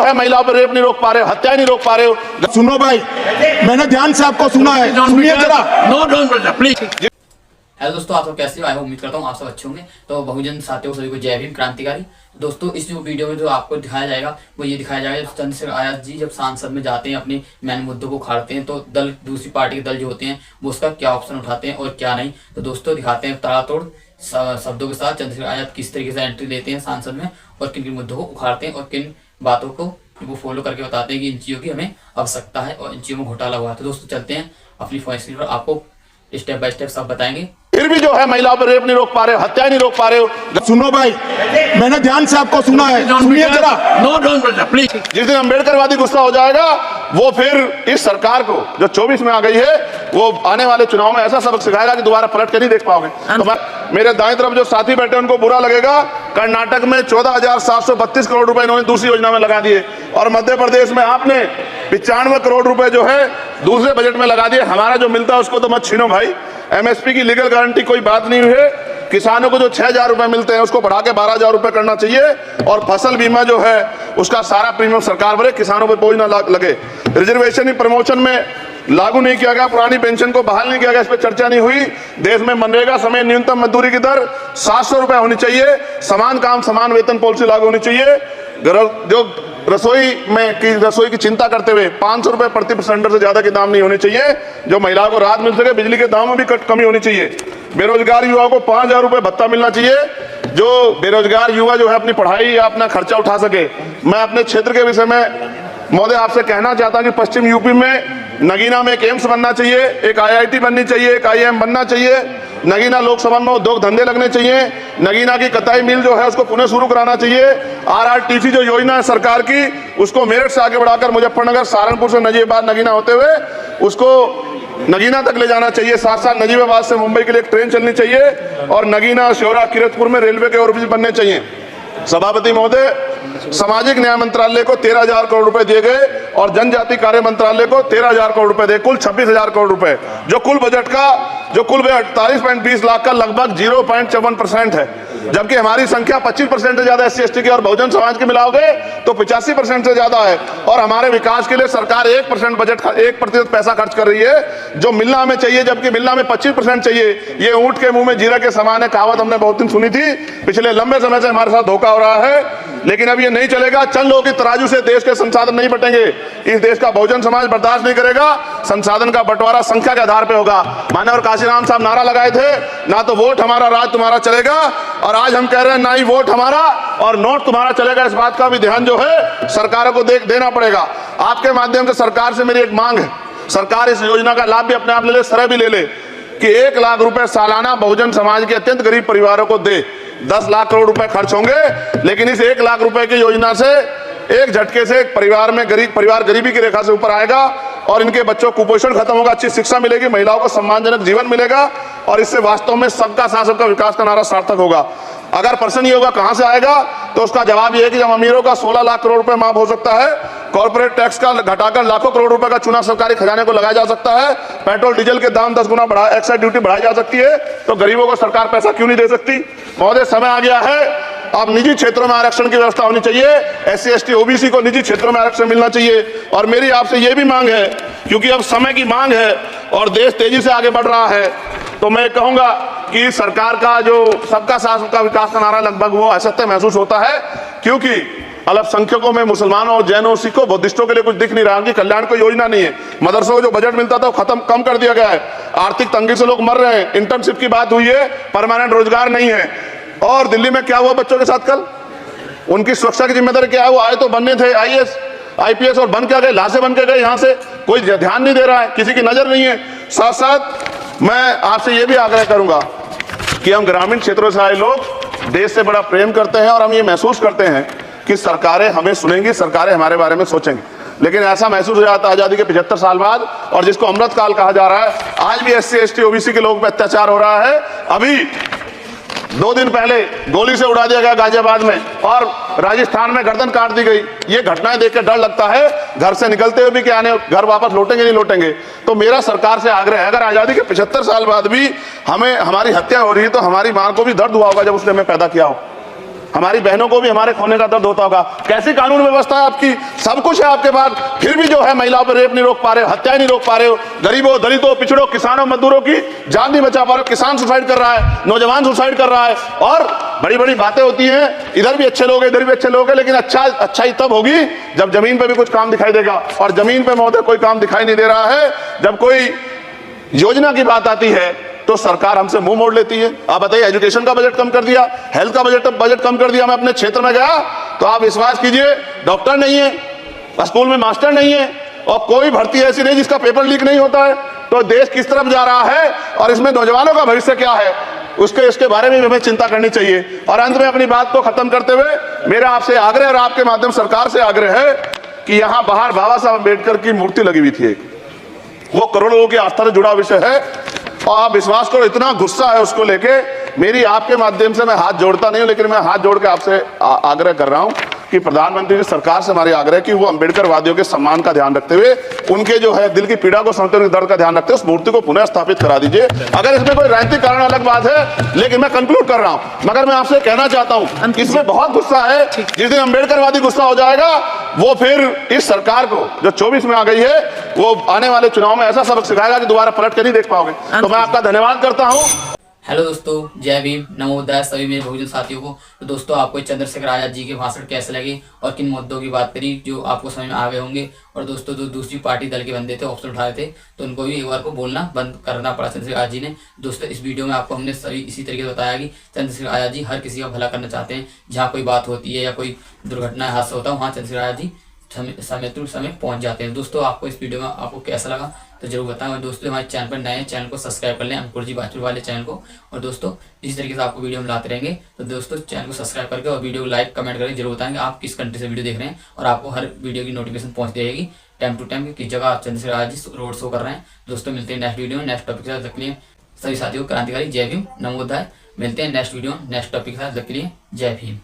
है महिलाओं पर रेप नहीं रोक पा रहे हो, हत्या नहीं रोक पा रहे हो। सुनो भाई, मैंने ध्यान से आपको सुना है, सुनिए जरा। No don't please. हेलो दोस्तों, आप सब कैसे हो? आई उम्मीद करता हूँ आप सब अच्छे होंगे। तो बहुजन साथियों सभी को जय भीम क्रांतिकारी। दोस्तों, इस जो वीडियो में जो आपको दिखाया जाएगा वो ये दिखाया जाएगा, जब चंद्रशेखर आजाद जी जब सांसद में जाते हैं अपने मेन मुद्दों को उखाड़ते हैं तो दल, दूसरी पार्टी के दल जो होते हैं वो उसका क्या ऑप्शन उठाते हैं और क्या नहीं। तो दोस्तों दिखाते हैं ताड़ातोड़ शब्दों के साथ चंद्रशेखर आजाद किस तरीके से एंट्री लेते हैं सांसद में और किन किन मुद्दों को उखाड़ते हैं और किन बातों को वो फॉलो करके बताते हैं कि इन चीज़ों की हमें आवश्यकता है और इन चीज़ों में घोटाला हुआ है। तो दोस्तों चलते हैं अपनी फोन स्क्रीन पर, आपको स्टेप बाय स्टेप सब बताएंगे। फिर भी जो है महिलाओं पर रेप नहीं रोक पा रहे हो, हत्या नहीं रोक पा रहे हो। सुनो भाई, मैंने ध्यान से आपको सुना है, सुनिए जरा। No don't please. जिस दिन अम्बेडकरवादी गुस्सा हो जाएगा वो फिर इस सरकार को जो 24 में आ गई है वो आने वाले चुनाव में ऐसा सबक सिखाएगा कि दोबारा पलट के नहीं देख पाओगे। तो मेरे दाएं तरफ जो साथी बैठे उनको बुरा लगेगा, कर्नाटक में 14,732 करोड़ रुपए इन्होंने दूसरी योजना में लगा दिए और मध्य प्रदेश में आपने 95 करोड़ रुपए जो है दूसरे बजट में लगा दिए। हमारा जो मिलता है उसको तो मत छीनो भाई। एमएसपी की लीगल गारंटी कोई बात नहीं है। किसानों को जो 6,000 रुपए मिलते हैं उसको बढ़ा के 12,000 रुपए करना चाहिए और फसल बीमा जो है उसका सारा प्रीमियम सरकार भरे, किसानों पे बोझ ना लगे। रिजर्वेशन ही प्रमोशन में लागू नहीं किया गया, पुरानी पेंशन को बहाल नहीं किया गया, इस पर चर्चा नहीं हुई। देश में मनरेगा समय न्यूनतम मजदूरी की दर 700 रुपए होनी चाहिए। समान काम समान वेतन पॉलिसी लागू होनी चाहिए। जो रसोई की चिंता करते हुए 500 रुपए प्रति सिलेंडर से ज्यादा के दाम नहीं होने चाहिए, जो महिलाओं को राहत मिल सके। बिजली के दामों में भी कमी होनी चाहिए। बेरोजगार युवाओं को 5,000 रुपए भत्ता मिलना चाहिए, जो बेरोजगार युवा जो है अपनी पढ़ाई या अपना खर्चा उठा सके। मैं अपने क्षेत्र के विषय में महोदय आपसे कहना चाहता हूं कि पश्चिम यूपी में नगीना में एक एम्स बनना चाहिए, एक IIT बननी चाहिए, एक IIM बनना चाहिए। नगीना लोकसभा में उद्योग धंधे लगने चाहिए। नगीना की कताई मिल जो है उसको पुनः शुरू कराना चाहिए। RRTC जो योजना है सरकार की उसको मेरठ से आगे बढ़ाकर मुजफ्फरनगर, सहारनपुर से नजीबाबाद नगीना होते हुए उसको नगीना तक ले जाना चाहिए। साथ साथ नजीबाबाद से मुंबई के लिए एक ट्रेन चलनी चाहिए और नगीना, श्योरा, किरतपुर में रेलवे के ओवरब्रिज बनने चाहिए। सभापति महोदय, सामाजिक न्याय मंत्रालय को 13,000 करोड़ रुपए दिए गए और जनजाति कार्य मंत्रालय को 13,000 करोड़ रुपए दिए, कुल 26,000 करोड़ रुपए, जो कुल बजट का 48.20 लाख का लगभग 0.54% है। जबकि हमारी संख्या 25% से ज्यादा SC/ST की और बहुजन समाज की मिलाओगे तो 85% से ज्यादा है। और हमारे विकास के लिए सरकार 1% बजट 1% पैसा खर्च कर रही है जो मिलना हमें चाहिए, जबकि मिलना में 25% चाहिए। ये ऊंट के मुंह में जीरा के समान है, कहावत हमने बहुत दिन सुनी थी। पिछले लंबे समय से हमारे साथ धोखा हो रहा है, लेकिन अब ये नहीं चलेगा। चंद लोगों की तराजू से देश के संसाधन नहीं बटेंगे। इस देश का बहुजन समाज बर्दाश्त नहीं करेगा। संसाधन का बंटवारा संख्या के आधार पर होगा। मानव काशीराम साहब नारा लगाए थे, ना तो वोट हमारा राज तुम्हारा चलेगा, और आज हम कह रहे हैं ना ही वोट हमारा और नोट तुम्हारा चलेगा। इस बात का भी ध्यान जो है सरकारों को देना पड़ेगा। आपके माध्यम से सरकार से मेरी एक मांग है, सरकार इस योजना का लाभ भी अपने आप ले ले, सरह भी ले ले कि 1 लाख रुपए सालाना बहुजन समाज के अत्यंत गरीब परिवारों को दे। 10 लाख करोड़ रुपए खर्च होंगे, लेकिन इस 1 लाख रुपए की योजना से एक झटके से परिवार में परिवार गरीबी की रेखा से ऊपर आएगा और इनके बच्चों को कुपोषण खत्म होगा, अच्छी शिक्षा मिलेगी, महिलाओं को सम्मानजनक जीवन मिलेगा और इससे वास्तव में सबका साथ सबका विकास का नारा सार्थक होगा। अगर प्रश्न ये होगा कहां से आएगा, तो उसका जवाब ये है कि जब अमीरों का 16 लाख करोड़ रुपए माफ हो सकता है, कॉर्पोरेट टैक्स का घटाकर लाखों करोड़ रुपए का चुनाव सरकारी खजाने को लगाया जा सकता है, पेट्रोल डीजल के दाम 10 गुना बढ़ा, एक्साइज ड्यूटी बढ़ाई जा सकती है, तो गरीबों को सरकार पैसा क्यों नहीं दे सकती? महोदय, समय आ गया है, अब निजी क्षेत्रों में आरक्षण की व्यवस्था होनी चाहिए। SC/ST OBC को निजी क्षेत्रों में आरक्षण मिलना चाहिए। और मेरी आपसे ये भी मांग है, क्योंकि अब समय की मांग है और देश तेजी से आगे बढ़ रहा है, तो मैं कहूंगा कि सरकार का जो सबका साथ सबका विकास का नारा लगभग वो असत्य महसूस होता है, क्योंकि अल्पसंख्यकों में मुसलमानों और जैनों, सिखों, बुद्धिस्टों के लिए कुछ दिख नहीं रहा। उनकी कल्याण कोई योजना नहीं है। मदरसों को जो बजट मिलता था वो कम कर दिया गया है। आर्थिक तंगी से लोग मर रहे हैं। इंटर्नशिप की बात हुई है, परमानेंट रोजगार नहीं है। और दिल्ली में क्या हुआ बच्चों के साथ कल? उनकी सुरक्षा की जिम्मेदारी क्या है? वो आए तो बनने थे IAS IPS और बन क्या गए, लाशें बन के गए। यहाँ से कोई ध्यान नहीं दे रहा है, किसी की नजर नहीं है। साथ साथ मैं आपसे ये भी आग्रह करूंगा कि हम ग्रामीण क्षेत्रों से आए लोग देश से बड़ा प्रेम करते हैं और हम ये महसूस करते हैं कि सरकारें हमें सुनेंगी, सरकारें हमारे बारे में सोचेंगी। लेकिन ऐसा महसूस हो जाता है आजादी के 75 साल बाद, और जिसको अमृत काल कहा जा रहा है, आज भी SC/ST OBC के लोगों पर अत्याचार हो रहा है। अभी 2 दिन पहले गोली से उड़ा दिया गया गाजियाबाद में और राजस्थान में गर्दन काट दी गई। ये घटनाएं देख के डर लगता है, घर से निकलते हुए भी कि आने घर वापस लौटेंगे नहीं लौटेंगे। तो मेरा सरकार से आग्रह है, अगर आजादी के 75 साल बाद भी हमें हमारी हत्या हो रही है तो हमारी मां को भी दर्द हुआ होगा जब उसने हमें पैदा किया हो। हमारी बहनों को भी हमारे खोने का दर्द होता होगा। कैसी कानून व्यवस्था है आपकी, सब कुछ है आपके पास, फिर भी जो है महिलाओं पर रेप नहीं रोक पा रहे हो, हत्याएं नहीं रोक पा रहे हो, गरीबों, दलितों, पिछड़ों, किसानों, मजदूरों की जान नहीं बचा पा रहे हो। किसान सुसाइड कर रहा है, नौजवान सुसाइड कर रहा है, और बड़ी बड़ी बातें होती हैं, इधर भी अच्छे लोग हैं, इधर भी अच्छे लोग हैं, लेकिन अच्छाई तब होगी जब जमीन पे भी कुछ काम दिखाई देगा। और जमीन पे महोदय कोई काम दिखाई नहीं दे रहा है। जब कोई योजना की बात आती है तो सरकार हमसे मुंह मोड़ लेती है। आप बताइए, एजुकेशन का बजट कम कर दिया, हेल्थ का बजट कम कर दिया। मैं अपने क्षेत्र में गया तो आप विश्वास कीजिए, डॉक्टर नहीं है, स्कूल में मास्टर नहीं है, और कोई भर्ती ऐसी नहीं जिसका पेपर लीक नहीं होता है। तो देश किस तरफ जा रहा है और इसमें नौजवानों का भविष्य क्या है, इसके बारे में हमें चिंता करनी चाहिए। और अंत में अपनी बात को खत्म करते हुए मेरा आपसे आग्रह और आपके माध्यम सरकार से आग्रह है कि यहां बाहर बाबा साहब अम्बेडकर की मूर्ति लगी हुई थी, वो करोड़ों लोगों की आस्था से जुड़ा विषय है, और आप विश्वास करो इतना गुस्सा है उसको लेके, मेरी आपके माध्यम से मैं हाथ जोड़ता नहीं हूं, लेकिन मैं हाथ जोड़ के आपसे आग्रह कर रहा हूं कि प्रधानमंत्री जी सरकार से हमारी आग्रह कि वो अम्बेडकर वादियों के सम्मान का ध्यान रखते हुए, उनके जो है दिल की पीड़ा को समझते हुए, दर्द का ध्यान रखते हुए उस मूर्ति को पुनः स्थापित करा दीजिए। अगर इसमें कोई राजनीतिक कारण अलग बात है, लेकिन मैं कंक्लूड कर रहा हूं, मगर मैं आपसे कहना चाहता हूं इसमें बहुत गुस्सा है। जिस दिन अम्बेडकरवादी गुस्सा हो जाएगा, वो फिर इस सरकार को जो 24 में आ गई है, वो आने वाले चुनाव में ऐसा सबक सिखाएगा कि दोबारा पलट के नहीं देख पाओगे। तो मैं आपका धन्यवाद करता हूं। हेलो दोस्तों, जय भीम, नमोदय सभी मेरे बहुजन साथियों को। तो दोस्तों, आपको चंद्रशेखर आजाद जी के भाषण कैसे लगे और किन मुद्दों की बात करी जो आपको समझ में आ गए होंगे। और दोस्तों, जो दूसरी पार्टी दल के बंदे थे, ऑप्शन उठाए थे, तो उनको भी एक बार को बोलना बंद करना पड़ा चंद्रशेखर आजाद जी ने। दोस्तों, इस वीडियो में आपको हमने सभी इसी तरीके से बताया कि चंद्रशेखर आजाद जी हर किसी का भला करना चाहते हैं। जहाँ कोई बात होती है या कोई दुर्घटना हादसा होता है, वहाँ चंद्रशेखर आजाद जी समय पहुंच जाते हैं। दोस्तों, आपको इस वीडियो में आपको कैसा लगा तो जरूर बताएं। और दोस्तों, हमारे चैनल पर नए हैं, चैनल को सब्सक्राइब कर लें, अंकुर जी बाजपुर वाले चैनल को। और दोस्तों, इसी तरीके से आपको वीडियो हम लाते रहेंगे। तो दोस्तों, चैनल को सब्सक्राइब करके और वीडियो को लाइक कमेंट करके जरूर बताएंगे आप किस कंट्री से वीडियो देख रहे हैं, और आपको हर वीडियो की नोटिफिकेशन पहुंच जाएगी टाइम टू टाइम किस जगह चंद्रशेखर आजाद जी रोड शो कर रहे हैं। दोस्तों, मिलते हैं नेक्स्ट वीडियो में नेक्स्ट टॉपिक के साथ। तक के लिए सभी साथियों को क्रांतिकारी जय भीम, नमोदय। मिलते हैं नेक्स्ट वीडियो नेक्स्ट टॉपिक के साथ। तक के लिए जय भीम।